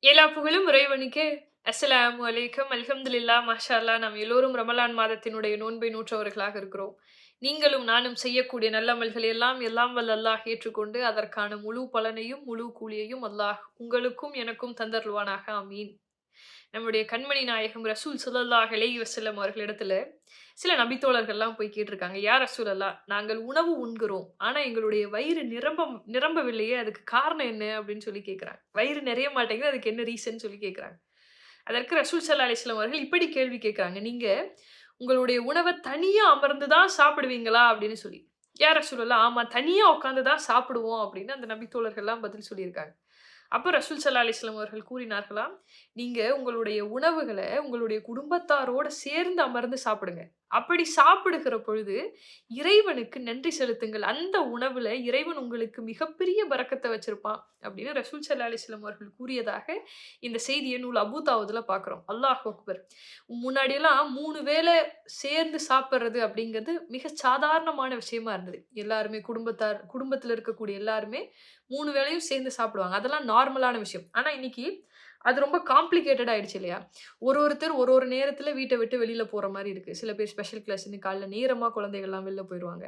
எல்லா புகழும் இறைவனுக்கே. அஸ்ஸலாமு அலைக்கும். அல்ஹம்துலில்லாஹ், மாஷா அல்லாஹ். நாம் எல்லோரும் ரமலான் மாதத்தினுடைய நோன்பை நோற்றவர்களாக இருக்கிறோம். நீங்களும் நானும் செய்யக்கூடிய நல்லமல்களை எல்லாம் எல்லாம் வல்ல அல்லாஹ் ஏற்றுக்கொண்டு, அதற்கான முழு பலனையும், முழு கூலியையும் அல்லாஹ் உங்களுக்கும் எனக்கும் தந்தருள்வானாக. ஆமீன். நம்முடைய கண்மணி நாயகம் ரசூல் ஸல்லல்லாஹு அலைஹி வஸல்லம் அவர்களிடத்துல சில நபித்தோழர்கள்லாம் போய் கேட்டிருக்காங்க. "யா ரசூலல்லாஹ், நாங்கள் உணவு உண்கிறோம். ஆனா எங்களுடைய வயிறு நிரம்பவில்லையே. அதுக்கு காரணம் என்ன?" அப்படின்னு சொல்லி கேட்குறாங்க. வயிறு நிறைய மாட்டேங்குது. அதுக்கு என்ன ரீசன் சொல்லி கேட்குறாங்க. அதற்கு ரசூல் ஸல்லல்லாஹு அலைஹி வஸல்லம் அவர்கள் இப்படி கேள்வி கேட்குறாங்க. "நீங்க உங்களுடைய உணவ தனியா அமர்ந்து தான் சாப்பிடுவீங்களா?" அப்படின்னு சொல்லி. "யா ரசூலல்லாஹ், ஆமா தனியா உட்கார்ந்து தான் சாப்பிடுவோம்." அப்படின்னு அந்த நபித்தோழர்கள்லாம் பதில் சொல்லியிருக்காங்க. அப்ப ரசூல் ஸல்லல்லாஹு அலைஹி வஸல்லம் அவர்கள் கூறினார்களாம், "நீங்க உங்களுடைய உணவுகள உங்களுடைய குடும்பத்தாரோட சேர்ந்து அமர்ந்து சாப்பிடுங்க. அப்படி சாப்பிடுகிற பொழுது இறைவனுக்கு நன்றி செலுத்துங்கள். அந்த உணவுல இறைவன் உங்களுக்கு மிகப்பெரிய பரக்கத்த வச்சிருப்பான்." அப்படின்னு ரசூல் ஸல்லல்லாஹு அலைஹி வஸல்லம் அவர்கள் கூறியதாக இந்த செய்திய நூல் அபூ தாவூதுல பார்க்கிறோம். அல்லாஹ் அக்பர்! முன்னாடியெல்லாம் 3 வேள சேர்ந்து சாப்பிடுறது அப்படிங்கிறது மிக சாதாரணமான விஷயமா இருந்தது. எல்லாருமே குடும்பத்தில இருக்கக்கூடிய எல்லாருமே 3 வேளையும் சேர்ந்து சாப்பிடுவாங்க. அதெல்லாம் நார்மலான விஷயம். ஆனா இன்னைக்கு அது ரொம்ப காம்ப்ளிகேட்டட் ஆயிடுச்சு இல்லையா? ஒருத்தர் ஒரு நேரத்தில வீட்ட விட்டு வெளியில போற மாரி இருக்கு. சில பேர் ஸ்பெஷல் கிளாஸ்ன்னு காலைல நேரமா குழந்தைகள்லாம் வெளில போயிருவாங்க.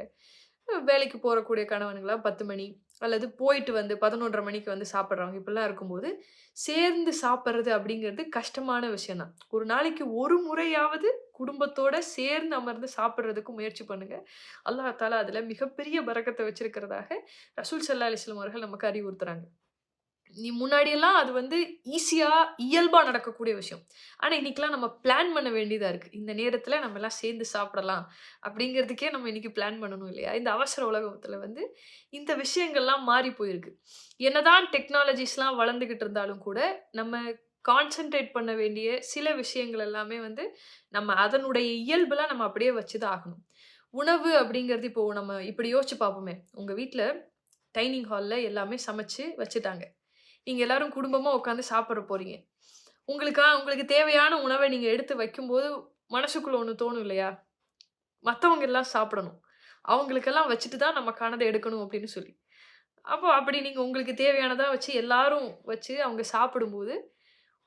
வேலைக்கு போறக்கூடிய கணவனுங்கலாம் 10 மணி அல்லது போயிட்டு வந்து 11:30 மணிக்கு வந்து சாப்பிடுறவங்க. இப்படிலாம் இருக்கும்போது, சேர்ந்து சாப்பிடுறது அப்படிங்கிறது கஷ்டமான விஷயம் தான். ஒரு நாளைக்கு ஒரு முறையாவது குடும்பத்தோட சேர்ந்து அமர்ந்து சாப்பிடுறதுக்கு முயற்சி பண்ணுங்க. அல்லாஹ் தஆலா அதில மிகப்பெரிய பரக்கத்த வச்சிருக்கிறதாக ரசூல் ஸல்லல்லாஹு அலைஹி வஸல்லம் அவர்கள் நமக்கு அறிவுறுத்துறாங்க. முன்னாடியெல்லாம் அது வந்து ஈஸியா, இயல்பா நடக்கக்கூடிய விஷயம். ஆனா, இன்னைக்கெல்லாம் நம்ம பிளான் பண்ண வேண்டியதா இருக்கு. இந்த நேரத்தில நம்ம எல்லாம் சேர்ந்து சாப்பிடலாம். அப்படிங்கிறதுக்கே நம்ம இன்னைக்கு பிளான் பண்ணணும் இல்லையா? இந்த அவசர உலகத்தில வந்து இந்த விஷயங்கள்லாம் மாறி போயிருக்கு. என்னதான் டெக்னாலஜிஸ்லாம் வளர்ந்துகிட்டு இருந்தாலும் கூட, நம்ம கான்சன்ட்ரேட் பண்ண வேண்டிய சில விஷயங்கள் எல்லாமே வந்து, நம்ம அதனுடைய இயல்புல நம்ம அப்படியே வச்சு தான் ஆகணும். உணவு அப்படிங்கிறது இப்போ நம்ம இப்படி யோசிச்சு பார்ப்போமே. உங்க வீட்ல டைனிங் ஹால்ல எல்லாமே சமைச்சு வச்சுட்டாங்க. நீங்க எல்லாரும் குடும்பமா உட்கார்ந்து சாப்பிட போறீங்க. உங்களுக்கு தேவையான உணவ நீங்க எடுத்து வைக்கும்போது, மனசுக்குள்ள ஒண்ணு தோணும் இல்லையா? மத்தவங்க எல்லாம் சாப்பிடணும். அவங்களுக்கெல்லாம் வச்சுட்டு தான் நமக்கானத எடுக்கணும் அப்படின்னு சொல்லி. அப்போ அப்படி நீங்க உங்களுக்கு தேவையானதா வச்சு எல்லாரும் வச்சு அவங்க சாப்பிடும்போது,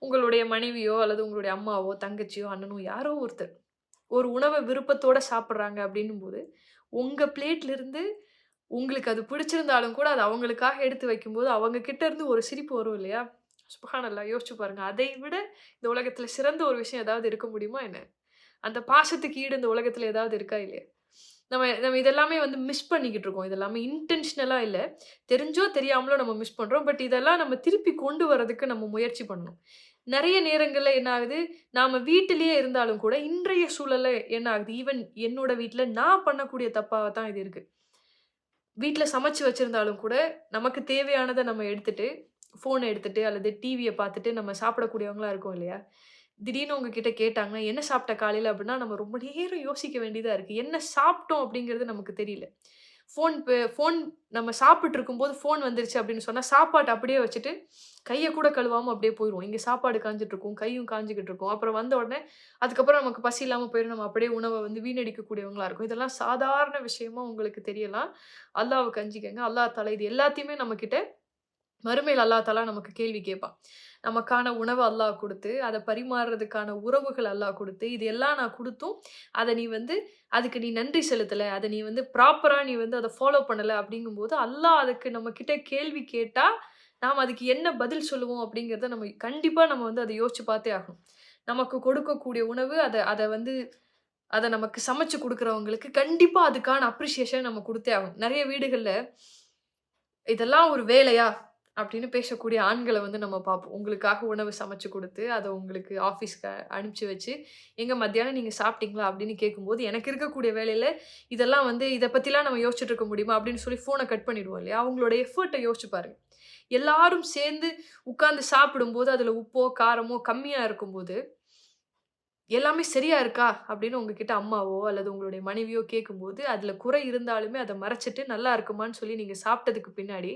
உங்களுடைய மனைவியோ அல்லது உங்களுடைய அம்மாவோ, தங்கச்சியோ, அண்ணனோ யாரோ ஒருத்தர் ஒரு உணவ விருப்பத்தோட சாப்பிடுறாங்க அப்படின்னும்போது, உங்க பிளேட்ல இருந்து உங்களுக்கு அது பிடிச்சிருந்தாலும் கூட, அத அவங்களுக்காக எடுத்து வைக்கும்போது, அவங்க கிட்ட இருந்து ஒரு சிரிப்பு வரும் இல்லையா? சுப்ஹானல்லாஹ்! யோசிச்சு பாருங்க. அதை விட இந்த உலகத்துல சிறந்த ஒரு விஷயம் ஏதாவது இருக்க முடியுமா என்ன? அந்த பாசத்துக்கு ஈடு இந்த உலகத்துல ஏதாவது இருக்கா இல்லையா? நம்ம நம்ம இதெல்லாமே வந்து மிஸ் பண்ணிக்கிட்டு இருக்கோம். இதெல்லாமே இன்டென்ஷனலா இல்ல. தெரிஞ்சோ, தெரியாமலோ நம்ம மிஸ் பண்றோம். பட் இதெல்லாம் நம்ம திருப்பி கொண்டு வரதுக்கு நம்ம முயற்சி பண்ணணும். நெறைய நேரங்கள்ல என்ன ஆகுது, நாம வீட்டிலேயே இருந்தாலும் கூட, இன்றைய சூழல்ல என்ன ஆகுது, ஈவன் என்னோட வீட்ல நான் பண்ணக்கூடிய தப்பா தான் இது இருக்கு. வீட்ல சமைச்சு வச்சிருந்தாலும் கூட, நமக்கு தேவையானத நம்ம எடுத்துட்டு, ஃபோன எடுத்துட்டு அல்லது டிவிய பார்த்துட்டு நம்ம சாப்பிடக்கூடியவங்களா இருக்கோம் இல்லையா? திடீர்னு உங்ககிட்ட கேட்டாங்கன்னா, "என்ன சாப்பிட்ட காலையில?" அப்படின்னா, நம்ம ரொம்ப நேரம் யோசிக்க வேண்டியதா இருக்கு. என்ன சாப்பிட்டோம் அப்படிங்கிறது நமக்கு தெரியல. ஃபோன் நம்ம சாப்பிட்டு இருக்கும்போது ஃபோன் வந்துருச்சு அப்படின்னு சொன்னா, சாப்பாட்ட அப்படியே வச்சுட்டு, கைய கூட கழுவாம அப்படியே போயிருவோம். இங்க சாப்பாடு காஞ்சிட்டு இருக்கும், கையும் காஞ்சுகிட்டு இருக்கும். அப்புறம் வந்த உடனே அதுக்கப்புறம் நமக்கு பசி இல்லாம போயிரும். நம்ம அப்படியே உணவ வந்து வீணடிக்கக்கூடியவங்களா இருக்கும். இதெல்லாம் சாதாரண விஷயமா உங்களுக்கு தெரியலாம். அல்லாஹ்வுக்கு அஞ்சிக்கங்க. அல்லாஹ் தஆலா இது எல்லாத்தையுமே நம்மகிட்ட மறுமையில அல்லாஹ் தஆலா நமக்கு கேள்வி கேட்பான். நமக்கான உணவ அல்லாஹ் குடுத்து, அத பரிமாறுறதுக்கான உறவுகள் அல்லாஹ் குடுத்து, இது எல்லாம் நான் குடுத்தும், அத நீ வந்து அதுக்கு நீ நன்றி செலுத்தல. அத நீ வந்து ப்ராப்பரா நீ வந்து அத ஃபாலோ பண்ணல அப்படிங்கும்போது, அல்லாஹ் அதுக்கு நம்மகிட்ட கேள்வி கேட்டா, நாம அதுக்கு என்ன பதில் சொல்லுவோம் அப்படிங்கிறத கண்டிப்பா நம்ம வந்து அத யோசிச்சு பார்த்தே ஆகணும். நமக்கு கொடுக்கக்கூடிய உணவு அத அத வந்து அத நமக்கு சமைச்சு குடுக்குறவங்களுக்கு கண்டிப்பா அதுக்கான அப்ரிசியேஷன் நம்ம குடுத்தே ஆகணும். நெறைய வீடுகள்ல இதெல்லாம் ஒரு வேலையா? அப்படின்னு பேசக்கூடிய ஆண்கள வந்து நம்ம பார்ப்போம். உங்களுக்காக உணவு சமைச்சு குடுத்து, அத உங்களுக்கு ஆஃபீஸ்க்கு அனுப்பிச்சு வச்சு, "ஏங்க மத்தியானம் நீங்க சாப்பிட்டீங்களா?" அப்படின்னு கேட்கும்போது, எனக்கு இருக்கக்கூடிய வேலையில இதெல்லாம் வந்து இத பத்திலாம் நம்ம யோசிச்சுட்டு இருக்க முடியுமா? அப்படின்னு சொல்லி ஃபோன கட் பண்ணிடுவோம் இல்லையா? அவங்களோட எஃபோர்ட்ட யோசிச்சு பாருங்க. எல்லாரும் சேர்ந்து உட்கார்ந்து சாப்பிடும்போது, அதுல உப்போ, காரமோ கம்மியா இருக்கும்போது, "எல்லாமே சரியா இருக்கா?" அப்படின்னு உங்ககிட்ட அம்மாவோ, அல்லது உங்களுடைய மனைவியோ கேட்கும்போது, அதுல குறை இருந்தாலுமே அத மறைச்சுட்டு, "நல்லா இருக்குமான்னு" சொல்லி நீங்க சாப்பிட்டதுக்கு பின்னாடி,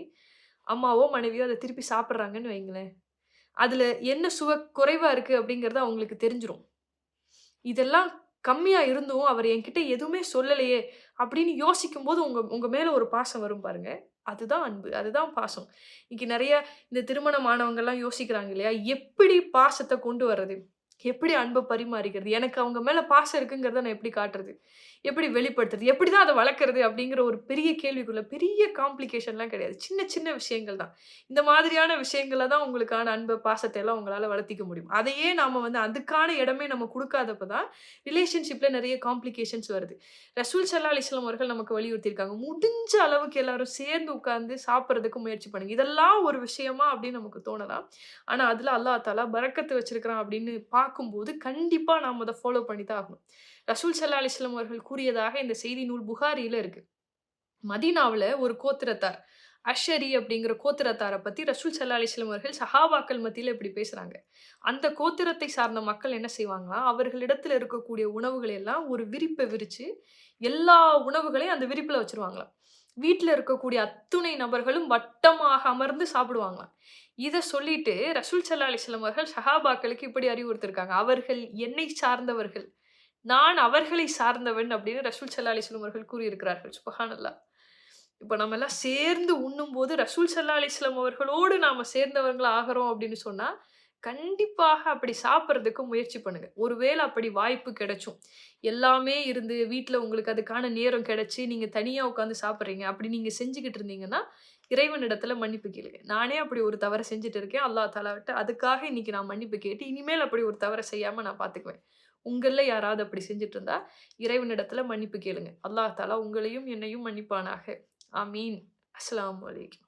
அம்மாவோ, மனைவியோ அத திருப்பி சாப்பிடுறாங்கன்னு வைங்களேன். அதுல என்ன குறைவா இருக்கு அப்படிங்கிறது அவங்களுக்கு தெரிஞ்சிரும். இதெல்லாம் கம்மியா இருந்தும், அவர் என்கிட்ட எதுவுமே சொல்லலையே அப்படின்னு யோசிக்கும்போது, உங்க உங்க மேல ஒரு பாசம் வரும் பாருங்க. அதுதான் அன்பு. அதுதான் பாசம். இன்னைக்கு நெறைய இந்த திருமணமானவங்கலாம் யோசிக்கிறாங்க இல்லையா? எப்படி பாசத்த கொண்டு வர்றது? எப்படி அன்ப பரிமாறிக்கிறது? எனக்கு அவங்க மேல பாசம் இருக்குங்கிறத நான் எப்படி காட்டுறது? எப்படி வெளிப்படுத்துறது? எப்படி தான் அத வளர்க்கறது? அப்படிங்கிற ஒரு பெரிய கேள்விக்குள்ள பெரிய காம்ப்ளிகேஷன்லாம் கிடையாது. சின்ன சின்ன விஷயங்கள் தான். இந்த மாதிரியான விஷயங்கள்ல தான் உங்களுக்கான அன்ப, பாசத்த எல்லாம் உங்களால வளர்த்திக்க முடியும். அதையே நாம வந்து அதுக்கான இடமே நம்ம குடுக்காதப்ப தான் ரிலேஷன்ஷிப்ல நெறைய காம்ப்ளிகேஷன்ஸ் வருது. ரசூல் ஸல்லல்லாஹு அலைஹி வஸல்லம் அவர்கள் நமக்கு வலியுறுத்தியிருக்காங்க. முடிஞ்ச அளவுக்கு எல்லாரும் சேர்ந்து உட்கார்ந்து சாப்பிடுறதுக்கு முயற்சி பண்ணுங்க. இதெல்லாம் ஒரு விஷயமா அப்படின்னு நமக்கு தோணலாம். ஆனா, அதுல அல்லாஹ் தஆலா பரக்கத்து வச்சிருக்கிறான் அப்படின்னு பார்க்கும்போது, கண்டிப்பா நாம அத ஃபாலோ பண்ணி தான் ஆகணும். ரசூல் ஸல்லல்லாஹு அலைஹி வஸல்லம் அவர்கள் கூறியதாக இந்த செய்தி நூல் புகாரியில இருக்கு. மதீனாவுல ஒரு கோத்திரத்தார், அஷ்ஷரி அப்படிங்கிற கோத்திரத்தார பத்தி ரசூல் ஸல்லல்லாஹு அலைஹி வஸல்லம் அவர்கள் சஹாபாக்கள் மத்தியில இப்படி பேசுறாங்க. அந்த கோத்திரத்தை சார்ந்த மக்கள் என்ன செய்வாங்களாம், அவர்களிடத்துல இருக்கக்கூடிய உணவுகளை எல்லாம் ஒரு விரிப்ப விரிச்சு, எல்லா உணவுகளையும் அந்த விரிப்புல வச்சுருவாங்களாம். வீட்ல இருக்கக்கூடிய அத்துணை நபர்களும் வட்டமாக அமர்ந்து சாப்பிடுவாங்களாம். இத சொல்லிட்டு ரசூல் ஸல்லல்லாஹு அலைஹி வஸல்லம் அவர்கள் சஹாபாக்களுக்கு இப்படி அறிவுறுத்திருக்காங்க. அவர்கள் என்னை சார்ந்தவர்கள். நான் அவர்களை சார்ந்தவன் அப்படின்னு ரசூல் ஸல்லல்லாஹு அலைஹி வஸல்லம் அவர்கள் கூறியிருக்கிறார்கள். சுப்ஹானல்லாஹ். இப்ப நம்ம எல்லாம் சேர்ந்து உண்ணும்போது ரசூல் ஸல்லல்லாஹு அலைஹி வஸல்லம் அவர்களோடு நாம சேர்ந்தவர்களா ஆகுறோம் அப்படின்னு சொன்னா, கண்டிப்பாக அப்படி சாப்பிடுறதுக்கு முயற்சி பண்ணுங்க. ஒருவேள அப்படி வாய்ப்பு கிடைச்சும். எல்லாமே இருந்து வீட்ல உங்களுக்கு அதுக்கான நேரம் கிடைச்சு, நீங்க தனியா உட்கார்ந்து சாப்பிடுறீங்க. அப்படி நீங்க செஞ்சுகிட்டு இருந்தீங்கன்னா, இறைவனிடத்துல மன்னிப்பு கேளுங்க. நானே அப்படி ஒரு தவற செஞ்சுட்டு இருக்கேன். அல்லாஹ் தஆலாட்ட அதுக்காக இன்னைக்கு நான் மன்னிப்பு கேட்டு, இனிமேல் அப்படி ஒரு தவற செய்யாம நான் பார்த்துக்குவேன். உங்கள்ல யாராவது அப்படி செஞ்சுட்டு இருந்தா, இறைவனிடத்துல மன்னிப்பு கேளுங்க. அல்லாஹ் தஆலா உங்களையும் என்னையும் மன்னிப்பானாக. ஆமீன். அஸ்ஸலாமு அலைக்கும்.